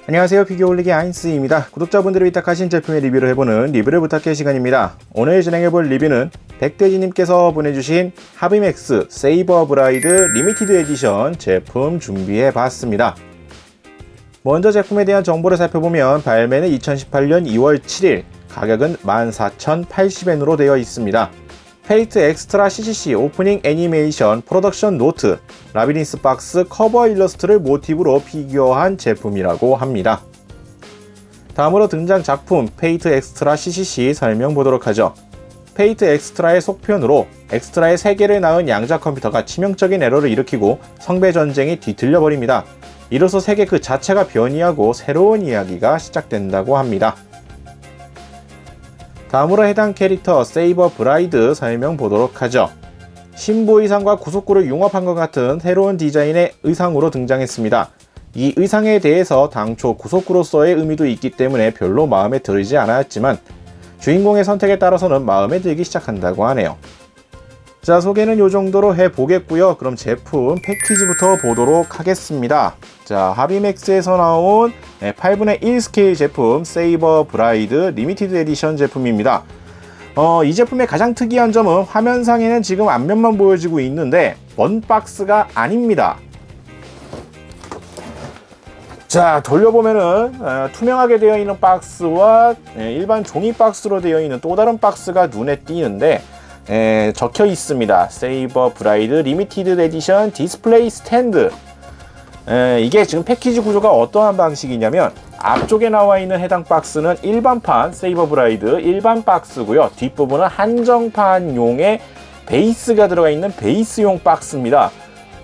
안녕하세요, 피규어올리기 아인스입니다. 구독자분들이 위탁하신 제품의 리뷰를 해보는 리뷰를 부탁해 시간입니다. 오늘 진행해볼 리뷰는 백대지님께서 보내주신 하비맥스 세이버 브라이드 리미티드 에디션 제품 준비해봤습니다. 먼저 제품에 대한 정보를 살펴보면 발매는 2018년 2월 7일, 가격은 14,080엔으로 되어 있습니다. 페이트 엑스트라 CCC 오프닝 애니메이션 프로덕션 노트, 라비린스 박스 커버 일러스트를 모티브로 피규어한 제품이라고 합니다. 다음으로 등장 작품 페이트 엑스트라 CCC 설명보도록 하죠. 페이트 엑스트라의 속편으로 엑스트라의 3개를 낳은 양자 컴퓨터가 치명적인 에러를 일으키고 성배 전쟁이 뒤틀려 버립니다. 이로써 세계 그 자체가 변이하고 새로운 이야기가 시작된다고 합니다. 다음으로 해당 캐릭터 세이버 브라이드 설명 보도록 하죠. 신부 의상과 구속구를 융합한 것 같은 새로운 디자인의 의상으로 등장했습니다. 이 의상에 대해서 당초 구속구로서의 의미도 있기 때문에 별로 마음에 들지 않았지만 주인공의 선택에 따라서는 마음에 들기 시작한다고 하네요. 자, 소개는 이 정도로 해보겠고요. 그럼 제품 패키지부터 보도록 하겠습니다. 자, 하비맥스에서 나온 8분의 1 스케일 제품 세이버 브라이드 리미티드 에디션 제품입니다. 이 제품의 가장 특이한 점은 화면상에는 지금 앞면만 보여지고 있는데 원박스가 아닙니다. 자, 돌려보면은 투명하게 되어 있는 박스와 일반 종이 박스로 되어 있는 또 다른 박스가 눈에 띄는데 적혀 있습니다. 세이버 브라이드 리미티드 에디션 디스플레이 스탠드. 이게 지금 패키지 구조가 어떠한 방식이냐면 앞쪽에 나와 있는 해당 박스는 일반판 세이버 브라이드 일반 박스고요. 뒷부분은 한정판용의 베이스가 들어가 있는 베이스용 박스입니다.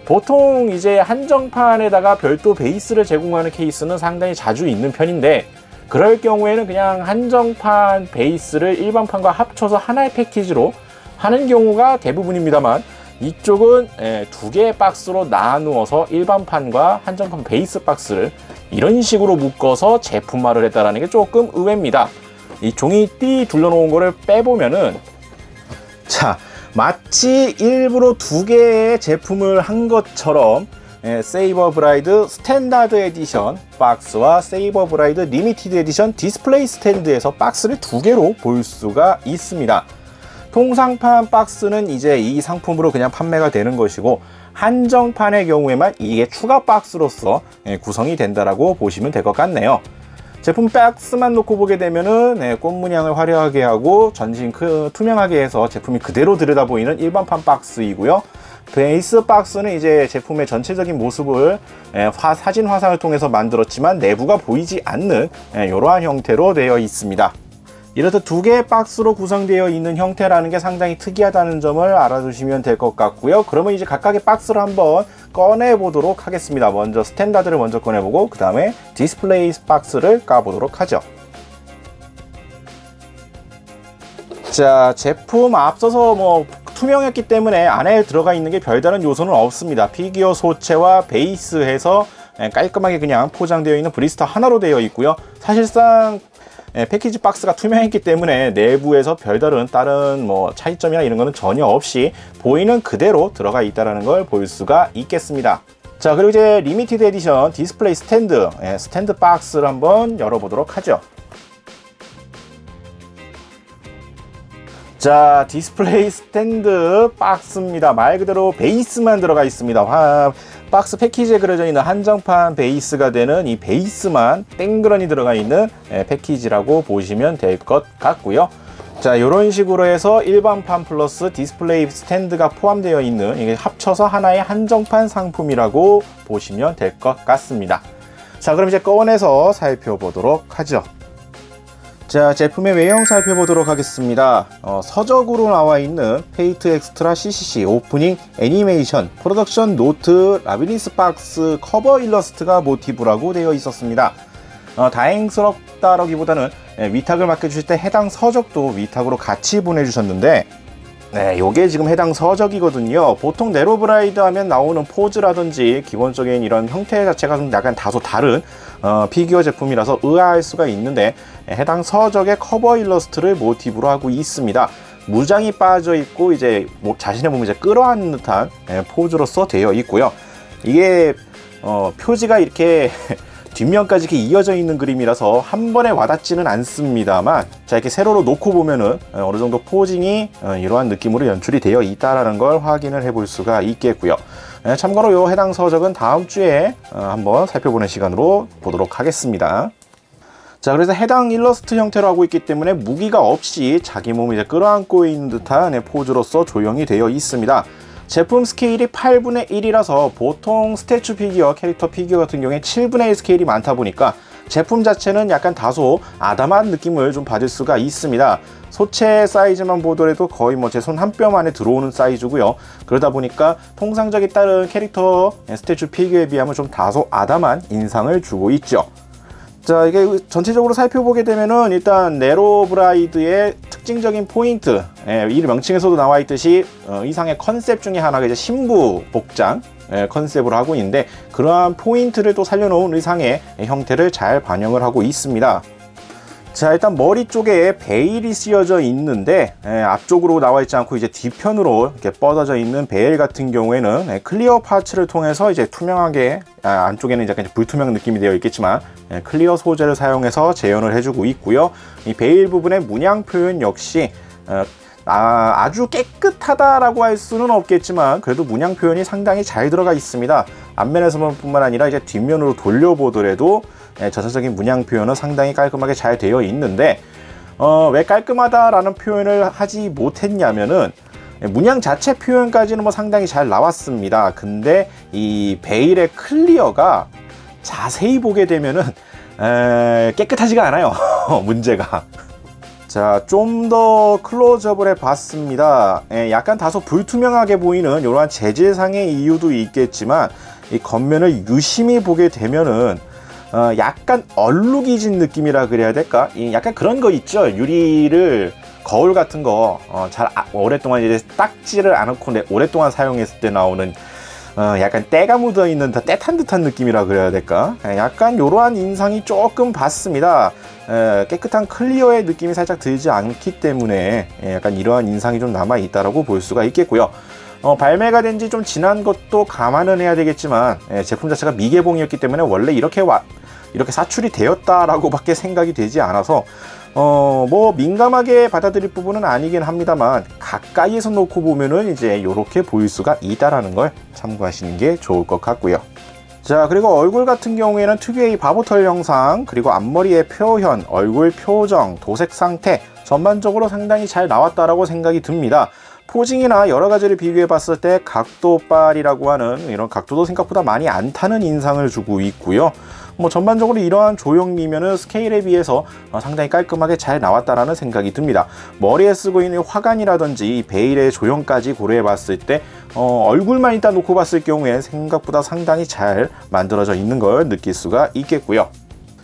보통 이제 한정판에다가 별도 베이스를 제공하는 케이스는 상당히 자주 있는 편인데, 그럴 경우에는 그냥 한정판 베이스를 일반판과 합쳐서 하나의 패키지로 하는 경우가 대부분입니다만, 이쪽은 2개의 박스로 나누어서 일반판과 한정판 베이스 박스를 이런 식으로 묶어서 제품화를 했다는 게 조금 의외입니다. 이 종이띠 둘러놓은 거를 빼보면은, 자, 마치 일부러 2개의 제품을 한 것처럼 세이버 브라이드 스탠다드 에디션 박스와 세이버 브라이드 리미티드 에디션 디스플레이 스탠드에서 박스를 2개로 볼 수가 있습니다. 통상판 박스는 이제 이 상품으로 그냥 판매가 되는 것이고, 한정판의 경우에만 이게 추가 박스로서 구성이 된다라고 보시면 될 것 같네요. 제품 박스만 놓고 보게 되면은 꽃 문양을 화려하게 하고 전신 투명하게 해서 제품이 그대로 들여다 보이는 일반판 박스이고요. 베이스 박스는 이제 제품의 전체적인 모습을 사진 화상을 통해서 만들었지만 내부가 보이지 않는 이러한 형태로 되어 있습니다. 이렇듯 2개의 박스로 구성되어 있는 형태라는 게 상당히 특이하다는 점을 알아두시면 될 것 같고요. 그러면 이제 각각의 박스를 한번 꺼내 보도록 하겠습니다. 먼저 스탠다드를 먼저 꺼내보고 그 다음에 디스플레이 박스를 까보도록 하죠. 자, 제품 앞서서 투명했기 때문에 안에 들어가 있는 게 별다른 요소는 없습니다. 피규어 소체와 베이스해서 깔끔하게 그냥 포장되어 있는 브리스터 하나로 되어 있고요. 사실상 패키지 박스가 투명했기 때문에 내부에서 별다른 다른 차이점이나 이런 거는 전혀 없이 보이는 그대로 들어가 있다는 걸 볼 수가 있겠습니다. 자, 그리고 이제 리미티드 에디션 디스플레이 스탠드, 스탠드 박스를 한번 열어보도록 하죠. 자, 디스플레이 스탠드 박스입니다. 말 그대로 베이스만 들어가 있습니다. 박스 패키지에 그려져 있는 한정판 베이스가 되는 이 베이스만 땡그러니 들어가 있는 패키지라고 보시면 될 것 같고요. 자, 이런 식으로 해서 일반판 플러스 디스플레이 스탠드가 포함되어 있는, 이게 합쳐서 하나의 한정판 상품이라고 보시면 될 것 같습니다. 자, 그럼 이제 꺼내서 살펴보도록 하죠. 자, 제품의 외형 살펴보도록 하겠습니다. 서적으로 나와 있는 페이트 엑스트라 CCC 오프닝 애니메이션 프로덕션 노트 라비린스 박스 커버 일러스트가 모티브라고 되어 있었습니다. 다행스럽다라기보다는 위탁을 맡겨주실 때 해당 서적도 위탁으로 같이 보내주셨는데, 요게 지금 해당 서적이거든요. 보통 네로브라이드 하면 나오는 포즈라든지 기본적인 이런 형태 자체가 좀 약간 다소 다른 피규어 제품이라서 의아할 수가 있는데, 해당 서적의 커버 일러스트를 모티브로 하고 있습니다. 무장이 빠져 있고 이제 자신의 몸을 이제 끌어안는 듯한 포즈로서 되어 있고요. 이게 표지가 이렇게 뒷면까지 이렇게 이어져 있는 그림이라서 한 번에 와닿지는 않습니다만, 자, 이렇게 세로로 놓고 보면은 어느 정도 포징이 이러한 느낌으로 연출이 되어 있다라는 걸 확인을 해볼 수가 있겠고요. 참고로 요 해당 서적은 다음 주에 한번 살펴보는 시간으로 보도록 하겠습니다. 자, 그래서 해당 일러스트 형태로 하고 있기 때문에 무기가 없이 자기 몸을 이제 끌어안고 있는 듯한 포즈로서 조형이 되어 있습니다. 제품 스케일이 8분의 1이라서 보통 스태츄 피규어, 캐릭터 피규어 같은 경우에 7분의 1 스케일이 많다 보니까 제품 자체는 약간 다소 아담한 느낌을 좀 받을 수가 있습니다. 소체 사이즈만 보더라도 거의 뭐 제 손 한 뼘 안에 들어오는 사이즈고요. 그러다 보니까 통상적인 다른 캐릭터 스태츄 피규어에 비하면 좀 다소 아담한 인상을 주고 있죠. 자, 이게 전체적으로 살펴보게 되면은 일단 네로브라이드의 특징적인 포인트, 이 명칭에서도 나와 있듯이 의상의 컨셉 중에 하나가 이제 신부 복장 컨셉으로 하고 있는데, 그러한 포인트를 또 살려놓은 의상의 형태를 잘 반영을 하고 있습니다. 자, 일단 머리 쪽에 베일이 씌워져 있는데, 앞쪽으로 나와 있지 않고 이제 뒤편으로 이렇게 뻗어져 있는 베일 같은 경우에는 클리어 파츠를 통해서 이제 투명하게, 안쪽에는 약간 불투명 느낌이 되어 있겠지만 클리어 소재를 사용해서 재현을 해주고 있고요. 이 베일 부분의 문양 표현 역시 아주 깨끗하다라고 할 수는 없겠지만 그래도 문양 표현이 상당히 잘 들어가 있습니다. 앞면에서뿐만 아니라 이제 뒷면으로 돌려보더라도 전체적인 문양 표현은 상당히 깔끔하게 잘 되어 있는데, 왜 깔끔하다라는 표현을 하지 못했냐면은 문양 자체 표현까지는 뭐 상당히 잘 나왔습니다. 근데 이 베일의 클리어가 자세히 보게 되면은 깨끗하지가 않아요. 문제가. 자, 좀 더 클로즈업을 해봤습니다. 약간 다소 불투명하게 보이는 이러한 재질상의 이유도 있겠지만, 이 겉면을 유심히 보게 되면은 약간 얼룩이진 느낌이라 그래야 될까? 약간 그런 거 있죠. 유리를 거울 같은 거 잘 오랫동안 이제 닦지를 않고 오랫동안 사용했을 때 나오는 약간 때가 묻어 있는 때탄 듯한 느낌이라 그래야 될까? 약간 이러한 인상이 조금 받습니다. 깨끗한 클리어의 느낌이 살짝 들지 않기 때문에 약간 이러한 인상이 좀 남아 있다라고 볼 수가 있겠고요. 발매가 된 지 좀 지난 것도 감안은 해야 되겠지만, 제품 자체가 미개봉이었기 때문에 원래 이렇게 사출이 되었다라고 밖에 생각이 되지 않아서 뭐 민감하게 받아들일 부분은 아니긴 합니다만, 가까이에서 놓고 보면은 이제 이렇게 보일 수가 있다라는 걸 참고하시는 게 좋을 것 같고요. 자, 그리고 얼굴 같은 경우에는 특유의 바보털 형상, 그리고 앞머리의 표현, 얼굴 표정, 도색 상태 전반적으로 상당히 잘 나왔다라고 생각이 듭니다. 포징이나 여러 가지를 비교해 봤을 때 각도빨이라고 하는 이런 각도도 생각보다 많이 안 타는 인상을 주고 있고요. 뭐 전반적으로 이러한 조형미면은 스케일에 비해서 상당히 깔끔하게 잘 나왔다라는 생각이 듭니다. 머리에 쓰고 있는 화관이라든지 베일의 조형까지 고려해 봤을 때 얼굴만 일단 놓고 봤을 경우에 생각보다 상당히 잘 만들어져 있는 걸 느낄 수가 있겠고요.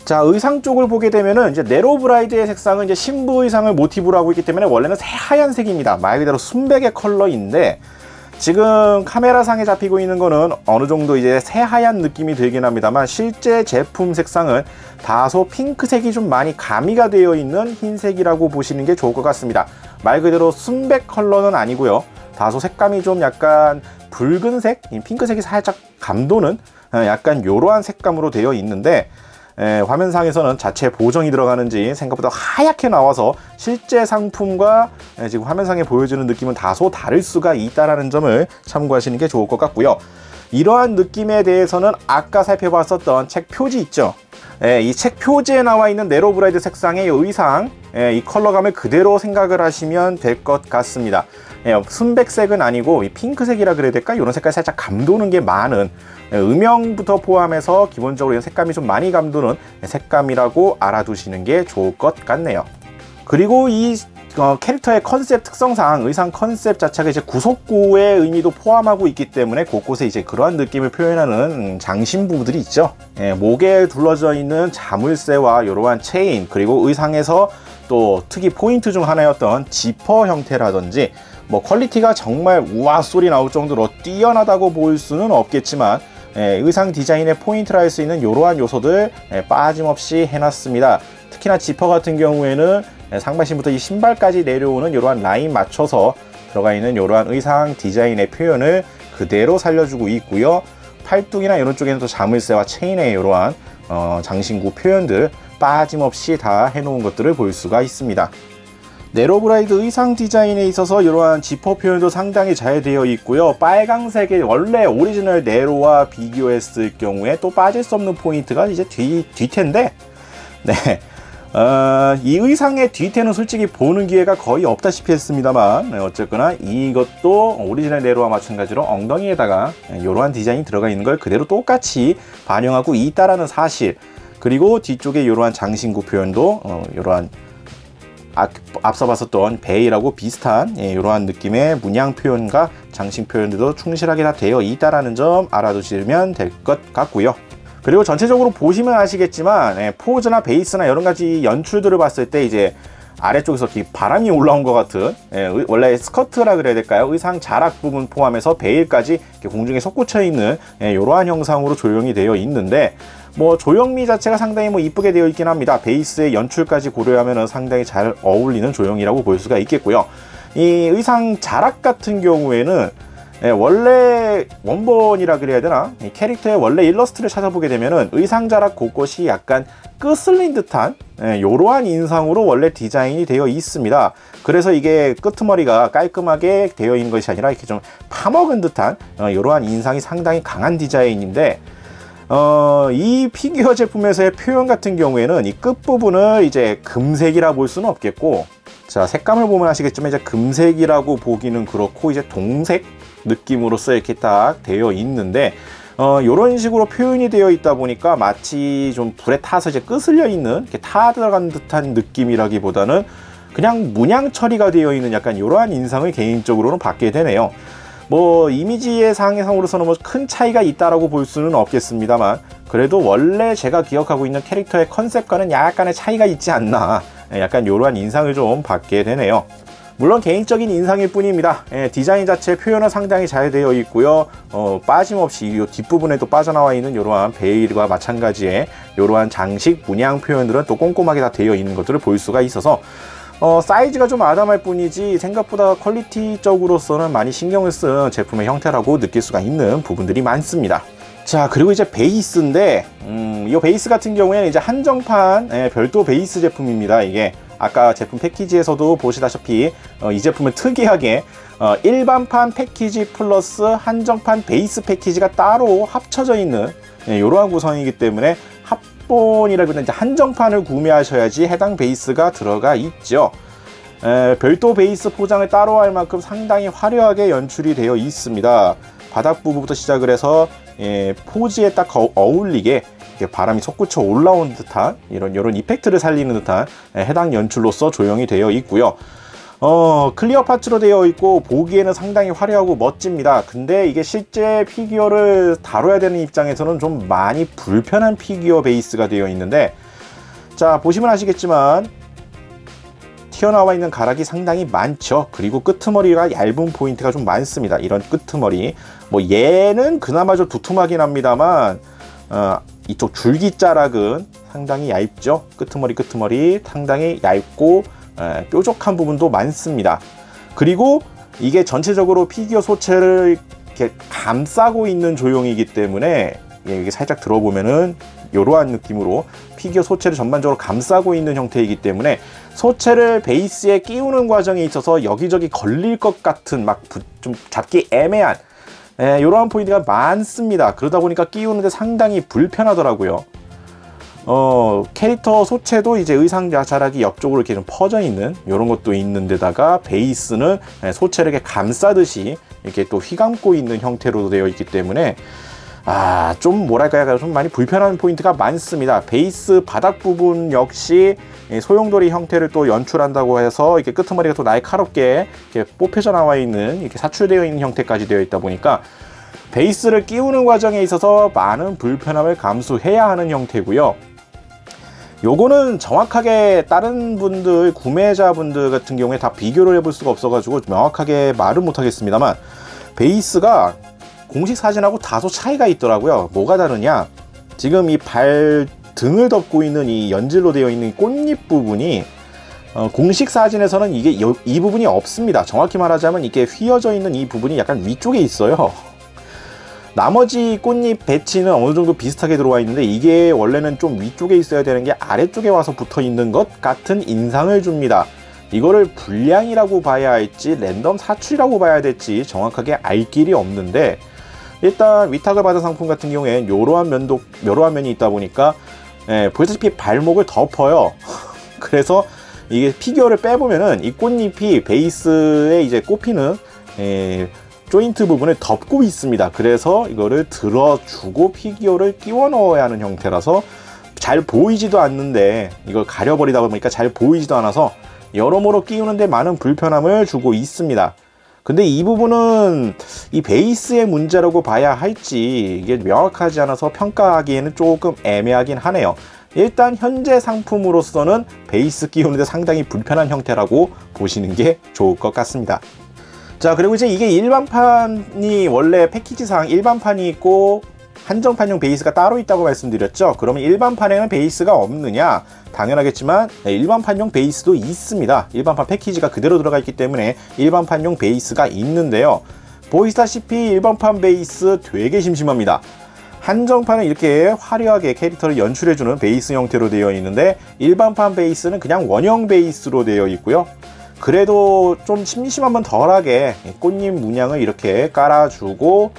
자, 의상 쪽을 보게 되면은 이제 네로브라이드의 색상은 이제 신부 의상을 모티브로 하고 있기 때문에 원래는 새하얀색입니다. 말 그대로 순백의 컬러인데, 지금 카메라상에 잡히고 있는 거는 어느 정도 이제 새하얀 느낌이 들긴 합니다만, 실제 제품 색상은 다소 핑크색이 좀 많이 가미가 되어 있는 흰색이라고 보시는 게 좋을 것 같습니다. 말 그대로 순백 컬러는 아니고요. 다소 색감이 좀 약간 붉은색, 핑크색이 살짝 감도는 약간 이러한 색감으로 되어 있는데, 화면상에서는 자체 보정이 들어가는지 생각보다 하얗게 나와서 실제 상품과 지금 화면상에 보여주는 느낌은 다소 다를 수가 있다는 점을 참고하시는 게 좋을 것 같고요. 이러한 느낌에 대해서는 아까 살펴봤었던 책 표지 있죠. 이 책 표지에 나와 있는 네로브라이드 색상의 의상, 이 컬러감을 그대로 생각을 하시면 될 것 같습니다. 순백색은 아니고 이 핑크색이라 그래야 될까? 이런 색깔 살짝 감도는 게 많은, 음영부터 포함해서 기본적으로 색감이 좀 많이 감도는 색감이라고 알아두시는 게 좋을 것 같네요. 그리고 이 캐릭터의 컨셉 특성상 의상 컨셉 자체가 이제 구속구의 의미도 포함하고 있기 때문에 곳곳에 이제 그러한 느낌을 표현하는 장신 부분들이 있죠. 목에 둘러져 있는 자물쇠와 이러한 체인, 그리고 의상에서 또 특이 포인트 중 하나였던 지퍼 형태라든지, 뭐 퀄리티가 정말 우와 소리 나올 정도로 뛰어나다고 볼 수는 없겠지만 의상 디자인의 포인트라 할 수 있는 이러한 요소들 빠짐없이 해놨습니다. 특히나 지퍼 같은 경우에는 상반신부터 이 신발까지 내려오는 이러한 라인 맞춰서 들어가 있는 이러한 의상 디자인의 표현을 그대로 살려주고 있고요. 팔뚝이나 이런 쪽에는 또 자물쇠와 체인의 이러한 장신구 표현들 빠짐없이 다 해놓은 것들을 볼 수가 있습니다. 네로브라이드 의상 디자인에 있어서 이러한 지퍼 표현도 상당히 잘 되어 있고요. 빨강색의 원래 오리지널 네로와 비교했을 경우에 또 빠질 수 없는 포인트가 이제 뒤태인데, 네, 이 의상의 뒤태는 솔직히 보는 기회가 거의 없다시피 했습니다만, 네, 어쨌거나 이것도 오리지널 네로와 마찬가지로 엉덩이에다가 이러한 디자인이 들어가 있는 걸 그대로 똑같이 반영하고 있다라는 사실, 그리고 뒤쪽에 이러한 장신구 표현도 이러한 앞서 봤었던 베일하고 비슷한 이러한 느낌의 문양 표현과 장식 표현들도 충실하게 다 되어 있다라는 점 알아두시면 될 것 같고요. 그리고 전체적으로 보시면 아시겠지만 포즈나 베이스나 여러 가지 연출들을 봤을 때 이제 아래쪽에서 바람이 올라온 것 같은, 원래 스커트라 그래야 될까요? 의상 자락 부분 포함해서 베일까지 공중에 솟구쳐 있는 이러한 형상으로 조형이 되어 있는데, 뭐 조형미 자체가 상당히 이쁘게 되어 있긴 합니다. 베이스의 연출까지 고려하면 상당히 잘 어울리는 조형이라고 볼 수가 있겠고요. 이 의상 자락 같은 경우에는 원래 원본이라 그래야 되나? 이 캐릭터의 원래 일러스트를 찾아보게 되면은 의상 자락 곳곳이 약간 끄슬린 듯한 이러한 인상으로 원래 디자인이 되어 있습니다. 그래서 이게 끄트머리가 깔끔하게 되어 있는 것이 아니라 이렇게 좀 파먹은 듯한 이러한 인상이 상당히 강한 디자인인데, 이 피규어 제품에서의 표현 같은 경우에는 이 끝부분을 이제 금색이라 볼 수는 없겠고, 자, 색감을 보면 아시겠지만 이제 금색이라고 보기는 그렇고 이제 동색 느낌으로서 이렇게 딱 되어 있는데, 이런 식으로 표현이 되어 있다 보니까 마치 좀 불에 타서 이제 끄슬려 있는, 이렇게 타 들어간 듯한 느낌이라기보다는 그냥 문양 처리가 되어 있는 약간 이러한 인상을 개인적으로는 받게 되네요. 뭐 이미지의 상으로서는 뭐 큰 차이가 있다라고 볼 수는 없겠습니다만, 그래도 원래 제가 기억하고 있는 캐릭터의 컨셉과는 약간의 차이가 있지 않나, 약간 이러한 인상을 좀 받게 되네요. 물론 개인적인 인상일 뿐입니다. 디자인 자체 표현은 상당히 잘 되어 있고요. 빠짐없이 이 뒷부분에도 빠져나와 있는 이러한 베일과 마찬가지의 이러한 장식 문양 표현들은 또 꼼꼼하게 다 되어 있는 것들을 볼 수가 있어서 사이즈가 좀 아담할 뿐이지 생각보다 퀄리티적으로서는 많이 신경을 쓴 제품의 형태라고 느낄 수가 있는 부분들이 많습니다. 자, 그리고 이제 베이스인데, 이 베이스 같은 경우에는 이제 한정판 별도 베이스 제품입니다. 이게 아까 제품 패키지에서도 보시다시피 이 제품은 특이하게 일반판 패키지 플러스 한정판 베이스 패키지가 따로 합쳐져 있는 이러한 구성이기 때문에 합본이라기보다 이제 한정판을 구매하셔야지 해당 베이스가 들어가 있죠. 별도 베이스 포장을 따로 할 만큼 상당히 화려하게 연출이 되어 있습니다. 바닥 부분부터 시작을 해서 포즈에 딱 어울리게 바람이 솟구쳐 올라온 듯한 이런 이펙트를 살리는 듯한 해당 연출로서 조형이 되어 있고요. 클리어 파츠로 되어 있고 보기에는 상당히 화려하고 멋집니다. 근데 이게 실제 피규어를 다뤄야 되는 입장에서는 좀 많이 불편한 피규어 베이스가 되어 있는데, 자, 보시면 아시겠지만 튀어나와 있는 가락이 상당히 많죠. 그리고 끄트머리가 얇은 포인트가 좀 많습니다. 이런 끄트머리, 뭐 얘는 그나마 좀 두툼하긴 합니다만 이쪽 줄기자락은 상당히 얇죠. 끄트머리 상당히 얇고 뾰족한 부분도 많습니다. 그리고 이게 전체적으로 피규어 소체를 이렇게 감싸고 있는 조형이기 때문에 이게 살짝 들어보면은 이러한 느낌으로 피규어 소체를 전반적으로 감싸고 있는 형태이기 때문에 소체를 베이스에 끼우는 과정에 있어서 여기저기 걸릴 것 같은 막 좀 잡기 애매한 이러한 포인트가 많습니다. 그러다 보니까 끼우는데 상당히 불편하더라고요. 캐릭터 소체도 이제 의상 자락이 옆쪽으로 이렇게 좀 퍼져 있는 이런 것도 있는 데다가 베이스는 소체를 이렇게 감싸듯이 이렇게 또 휘감고 있는 형태로 되어 있기 때문에 좀 뭐랄까요, 좀 많이 불편한 포인트가 많습니다. 베이스 바닥 부분 역시 소용돌이 형태를 또 연출한다고 해서 이렇게 끄트머리가 또 날카롭게 이렇게 뽑혀져 나와 있는, 이렇게 사출되어 있는 형태까지 되어 있다 보니까 베이스를 끼우는 과정에 있어서 많은 불편함을 감수해야 하는 형태고요. 요거는 정확하게 다른 분들, 구매자분들 같은 경우에 다 비교를 해볼 수가 없어가지고 명확하게 말은 못하겠습니다만, 베이스가 공식 사진하고 다소 차이가 있더라고요. 뭐가 다르냐, 지금 이 발 등을 덮고 있는 이 연질로 되어 있는 꽃잎 부분이 공식 사진에서는 이게 이 부분이 없습니다. 정확히 말하자면 이게 휘어져 있는 이 부분이 약간 위쪽에 있어요. 나머지 꽃잎 배치는 어느 정도 비슷하게 들어와 있는데 이게 원래는 좀 위쪽에 있어야 되는 게 아래쪽에 와서 붙어 있는 것 같은 인상을 줍니다. 이거를 불량이라고 봐야 할지 랜덤 사출이라고 봐야 될지 정확하게 알 길이 없는데, 일단 위탁을 받은 상품 같은 경우엔 이러한 면이 있다 보니까 보시다시피 발목을 덮어요. 그래서 이게 피규어를 빼보면은 이 꽃잎이 베이스에 이제 꼽히는 조인트 부분을 덮고 있습니다. 그래서 이거를 들어주고 피규어를 끼워 넣어야 하는 형태라서 잘 보이지도 않는데, 이걸 가려버리다 보니까 잘 보이지도 않아서 여러모로 끼우는데 많은 불편함을 주고 있습니다. 근데 이 부분은 이 베이스의 문제라고 봐야 할지 이게 명확하지 않아서 평가하기에는 조금 애매하긴 하네요. 일단 현재 상품으로서는 베이스 끼우는데 상당히 불편한 형태라고 보시는 게 좋을 것 같습니다. 자, 그리고 이제 이게 일반판이 원래 패키지상 일반판이 있고 한정판용 베이스가 따로 있다고 말씀드렸죠. 그러면 일반판에는 베이스가 없느냐? 당연하겠지만 일반판용 베이스도 있습니다. 일반판 패키지가 그대로 들어가 있기 때문에 일반판용 베이스가 있는데요. 보시다시피 일반판 베이스 되게 심심합니다. 한정판은 이렇게 화려하게 캐릭터를 연출해주는 베이스 형태로 되어 있는데, 일반판 베이스는 그냥 원형 베이스로 되어 있고요. 그래도 좀 심심하면 덜하게 꽃잎 문양을 이렇게 깔아주고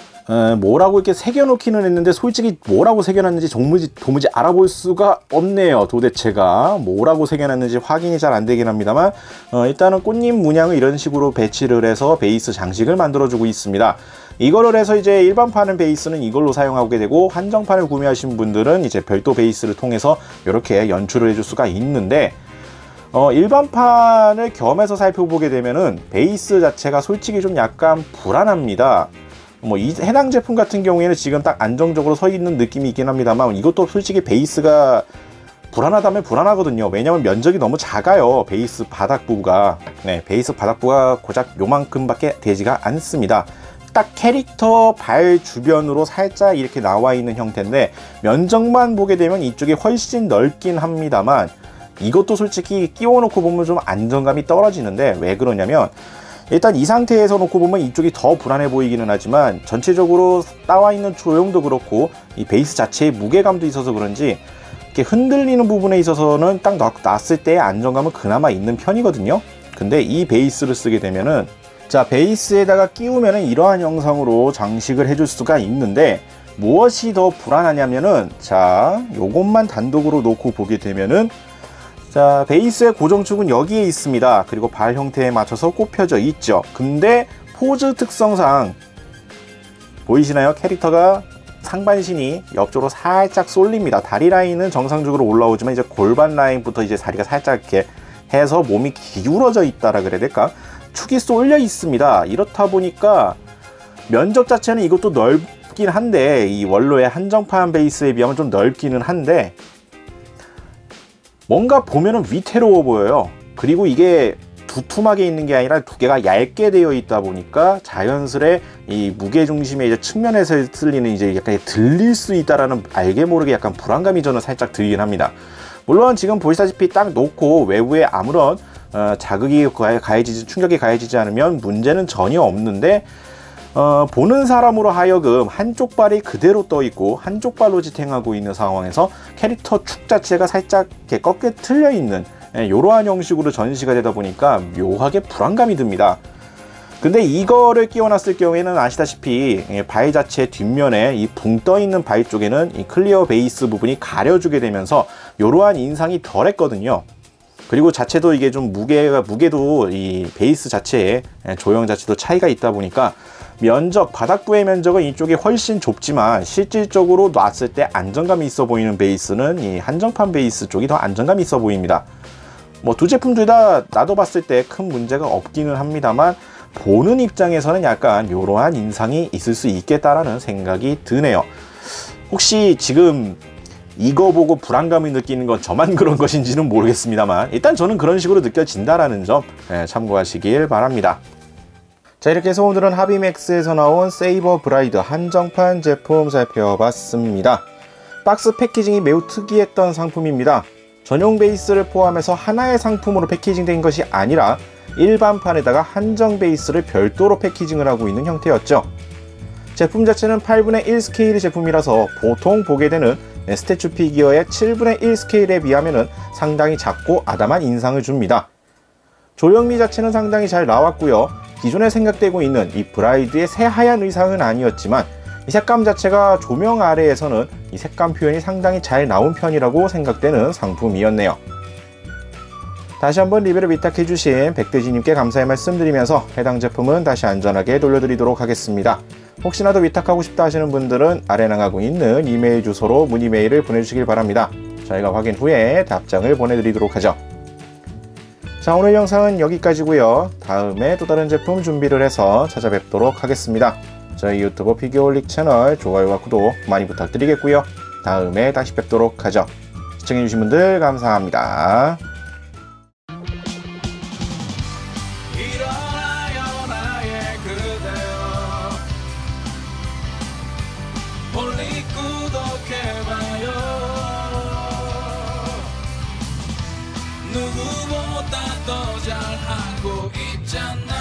뭐라고 이렇게 새겨놓기는 했는데 솔직히 뭐라고 새겨놨는지 도무지 알아볼 수가 없네요. 도대체가 뭐라고 새겨놨는지 확인이 잘 안 되긴 합니다만 일단은 꽃잎 문양을 이런 식으로 배치를 해서 베이스 장식을 만들어주고 있습니다. 이거를 해서 이제 일반판은 베이스는 이걸로 사용하게 되고, 한정판을 구매하신 분들은 이제 별도 베이스를 통해서 이렇게 연출을 해줄 수가 있는데, 일반판을 겸해서 살펴보게 되면은 베이스 자체가 솔직히 좀 약간 불안합니다. 이 해당 제품 같은 경우에는 지금 딱 안정적으로 서 있는 느낌이 있긴 합니다만, 이것도 솔직히 베이스가 불안하다면 불안하거든요. 왜냐면 면적이 너무 작아요. 베이스 바닥부가. 베이스 바닥부가 고작 요만큼밖에 되지가 않습니다. 딱 캐릭터 발 주변으로 살짝 이렇게 나와 있는 형태인데, 면적만 보게 되면 이쪽이 훨씬 넓긴 합니다만, 이것도 솔직히 끼워 놓고 보면 좀 안정감이 떨어지는데, 왜 그러냐면 일단 이 상태에서 놓고 보면 이쪽이 더 불안해 보이기는 하지만 전체적으로 나와 있는 조형도 그렇고 이 베이스 자체의 무게감도 있어서 그런지 이렇게 흔들리는 부분에 있어서는 딱 놨을 때의 안정감은 그나마 있는 편이거든요. 근데 이 베이스를 쓰게 되면은, 자, 베이스에다가 끼우면은 이러한 형상으로 장식을 해줄 수가 있는데, 무엇이 더 불안하냐면은, 자, 요것만 단독으로 놓고 보게 되면은, 자, 베이스의 고정축은 여기에 있습니다. 그리고 발 형태에 맞춰서 꼽혀져 있죠. 근데 포즈 특성상 보이시나요? 캐릭터가 상반신이 옆쪽으로 살짝 쏠립니다. 다리 라인은 정상적으로 올라오지만 이제 골반 라인부터 이제 다리가 살짝 이렇게 해서 몸이 기울어져 있다라 그래야 될까? 축이 쏠려 있습니다. 이렇다 보니까 면적 자체는 이것도 넓긴 한데, 이 원로의 한정판 베이스에 비하면 좀 넓기는 한데, 뭔가 보면은 위태로워 보여요. 그리고 이게 두툼하게 있는 게 아니라 두께가 얇게 되어 있다 보니까 자연스레 이 무게중심의 이제 측면에서 쓸리는 이제 약간 들릴 수 있다라는 알게 모르게 약간 불안감이 저는 살짝 들긴 합니다. 물론 지금 보시다시피 딱 놓고 외부에 아무런 자극이 가해지지, 충격이 가해지지 않으면 문제는 전혀 없는데, 보는 사람으로 하여금 한쪽 발이 그대로 떠 있고 한쪽 발로 지탱하고 있는 상황에서 캐릭터 축 자체가 살짝 이렇게 꺾여 틀려 있는 이러한 형식으로 전시가 되다 보니까 묘하게 불안감이 듭니다. 근데 이거를 끼워놨을 경우에는 아시다시피 발 자체 뒷면에 이 붕 떠 있는 발 쪽에는 이 클리어 베이스 부분이 가려주게 되면서 이러한 인상이 덜했거든요. 그리고 자체도 이게 좀 무게도 이 베이스 자체의 조형 자체도 차이가 있다 보니까 바닥부의 면적은 이쪽이 훨씬 좁지만 실질적으로 놨을 때 안정감이 있어 보이는 베이스는 이 한정판 베이스 쪽이 더 안정감이 있어 보입니다. 두 제품 둘 다 나도 봤을 때 큰 문제가 없기는 합니다만, 보는 입장에서는 약간 이러한 인상이 있을 수 있겠다라는 생각이 드네요. 혹시 지금 이거 보고 불안감을 느끼는 건 저만 그런 것인지는 모르겠습니다만, 일단 저는 그런 식으로 느껴진다라는 점 참고하시길 바랍니다. 자, 이렇게 해서 오늘은 하비맥스에서 나온 세이버 브라이드 한정판 제품 살펴봤습니다. 박스 패키징이 매우 특이했던 상품입니다. 전용 베이스를 포함해서 하나의 상품으로 패키징된 것이 아니라 일반판에다가 한정 베이스를 별도로 패키징을 하고 있는 형태였죠. 제품 자체는 8분의 1 스케일 제품이라서 보통 보게 되는 스태츄 피규어의 7분의 1 스케일에 비하면 상당히 작고 아담한 인상을 줍니다. 조형미 자체는 상당히 잘 나왔고요. 기존에 생각되고 있는 이 브라이드의 새하얀 의상은 아니었지만 이 색감 자체가 조명 아래에서는 이 색감 표현이 상당히 잘 나온 편이라고 생각되는 상품이었네요. 다시 한번 리뷰를 위탁해주신 백돼지님께 감사의 말씀드리면서 해당 제품은 다시 안전하게 돌려드리도록 하겠습니다. 혹시나 더 위탁하고 싶다 하시는 분들은 아래 나가고 있는 이메일 주소로 문의 메일을 보내주시길 바랍니다. 저희가 확인 후에 답장을 보내드리도록 하죠. 자, 오늘 영상은 여기까지고요. 다음에 또 다른 제품 준비를 해서 찾아뵙도록 하겠습니다. 저희 유튜브 피규어홀릭 채널 좋아요와 구독 많이 부탁드리겠고요. 다음에 다시 뵙도록 하죠. 시청해주신 분들 감사합니다. 홀릭 구독해봐요. 누구보다 더 잘하고 있잖아.